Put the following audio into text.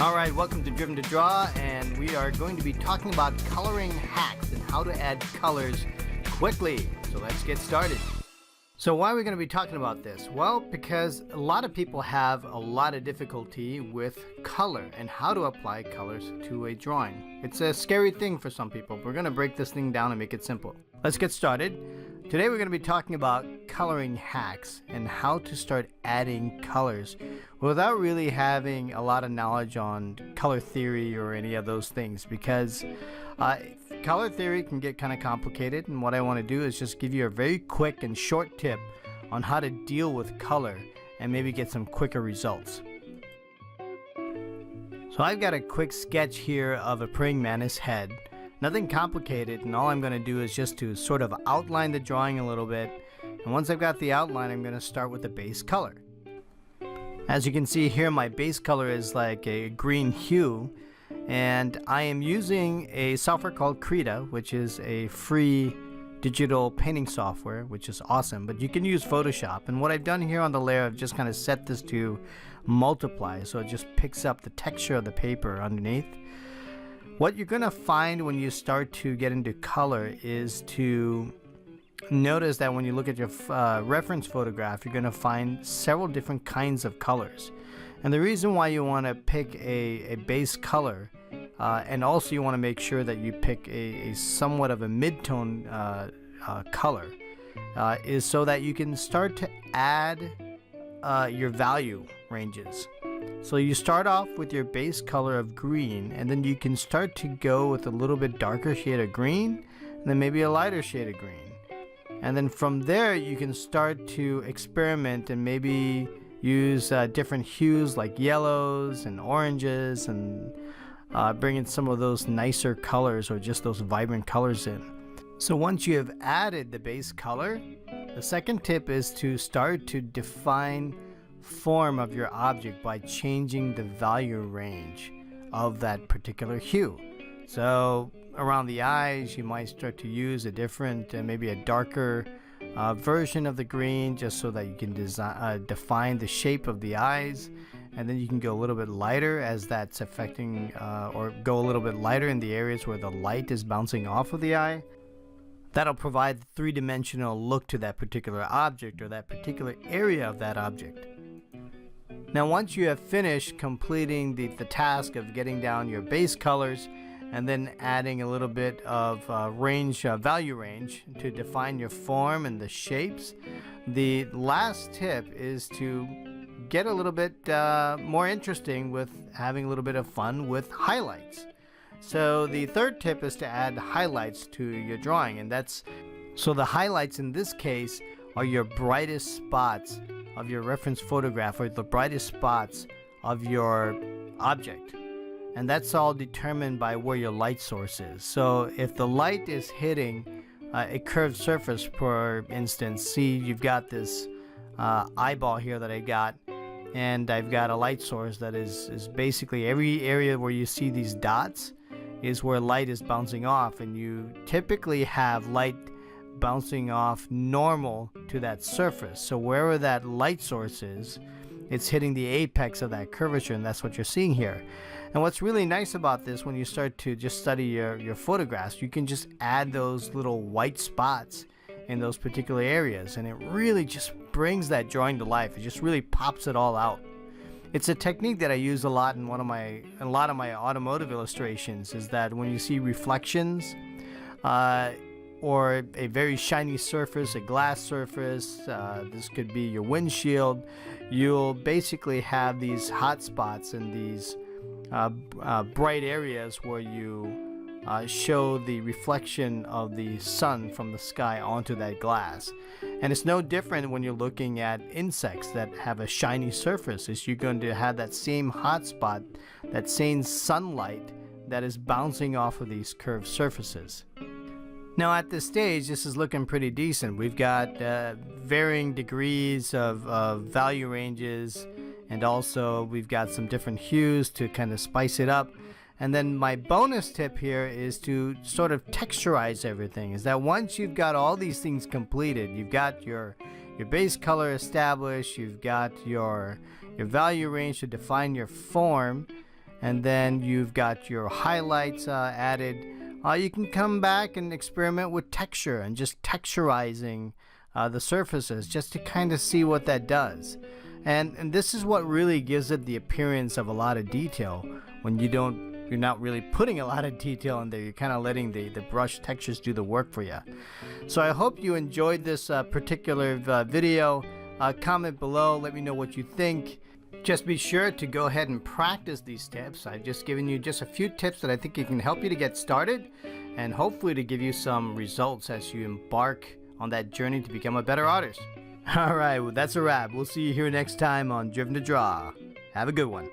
Alright, welcome to Driven to Draw, and we are going to be talking about coloring hacks and how to add colors quickly. So let's get started. So why are we going to be talking about this? Well, because a lot of people have a lot of difficulty with color and how to apply colors to a drawing. It's a scary thing for some people. We're going to break this thing down and make it simple. Let's get started. Today we're going to be talking about coloring hacks and how to start adding colors without really having a lot of knowledge on color theory or any of those things, because color theory can get kind of complicated, and what I want to do is just give you a very quick and short tip on how to deal with color and maybe get some quicker results. So I've got a quick sketch here of a praying mantis head. Nothing complicated, and all I'm going to do is just to sort of outline the drawing a little bit, and once I've got the outline, I'm going to start with the base color. As you can see here, my base color is like a green hue, and I am using a software called Krita, which is a free digital painting software, which is awesome, but you can use Photoshop. And what I've done here on the layer, I've just kind of set this to multiply, so it just picks up the texture of the paper underneath. What you're going to find when you start to get into color is to notice that when you look at your reference photograph, you're going to find several different kinds of colors. And the reason why you want to pick a base color, and also you want to make sure that you pick a somewhat of a mid-tone color, is so that you can start to add your value ranges. So you start off with your base color of green, and then you can start to go with a little bit darker shade of green, and then maybe a lighter shade of green. And then from there you can start to experiment and maybe use different hues like yellows and oranges, and bring in some of those nicer colors or just those vibrant colors in. So once you have added the base color, the second tip is to start to define form of your object by changing the value range of that particular hue. So around the eyes, you might start to use a different, maybe a darker version of the green, just so that you can define the shape of the eyes. And then you can go a little bit lighter as that's affecting, or go a little bit lighter in the areas where the light is bouncing off of the eye. That'll provide the three-dimensional look to that particular object or that particular area of that object. Now once you have finished completing the task of getting down your base colors and then adding a little bit of value range to define your form and the shapes, the last tip is to get a little bit more interesting with having a little bit of fun with highlights. So the third tip is to add highlights to your drawing, and so the highlights in this case are your brightest spots of your reference photograph, or the brightest spots of your object, and that's all determined by where your light source is. So if the light is hitting a curved surface, for instance, see you've got this eyeball here that I got, and I've got a light source that is basically every area where you see these dots is where light is bouncing off, and you typically have light bouncing off normal to that surface. So wherever that light source is, it's hitting the apex of that curvature, and that's what you're seeing here. And what's really nice about this, when you start to just study your photographs, you can just add those little white spots in those particular areas, and it really just brings that drawing to life. It just really pops it all out. It's a technique that I use a lot in a lot of my automotive illustrations, is that when you see reflections, or a very shiny surface, a glass surface, this could be your windshield, you'll basically have these hot spots and these bright areas where you show the reflection of the sun from the sky onto that glass. And it's no different when you're looking at insects that have a shiny surface. You're going to have that same hot spot, that same sunlight that is bouncing off of these curved surfaces. Now at this stage, this is looking pretty decent. We've got varying degrees of value ranges, and also we've got some different hues to kind of spice it up. And then my bonus tip here is to sort of texturize everything, is that once you've got all these things completed, you've got your base color established, you've got your value range to define your form, and then you've got your highlights added. You can come back and experiment with texture and just texturizing the surfaces just to kind of see what that does. And this is what really gives it the appearance of a lot of detail when you're not really putting a lot of detail in there. You're kind of letting the brush textures do the work for you. So I hope you enjoyed this particular video. Comment below, let me know what you think. Just be sure to go ahead and practice these tips. I've just given you just a few tips that I think can help you to get started and hopefully to give you some results as you embark on that journey to become a better artist. Alright, well that's a wrap. We'll see you here next time on Driven to Draw. Have a good one.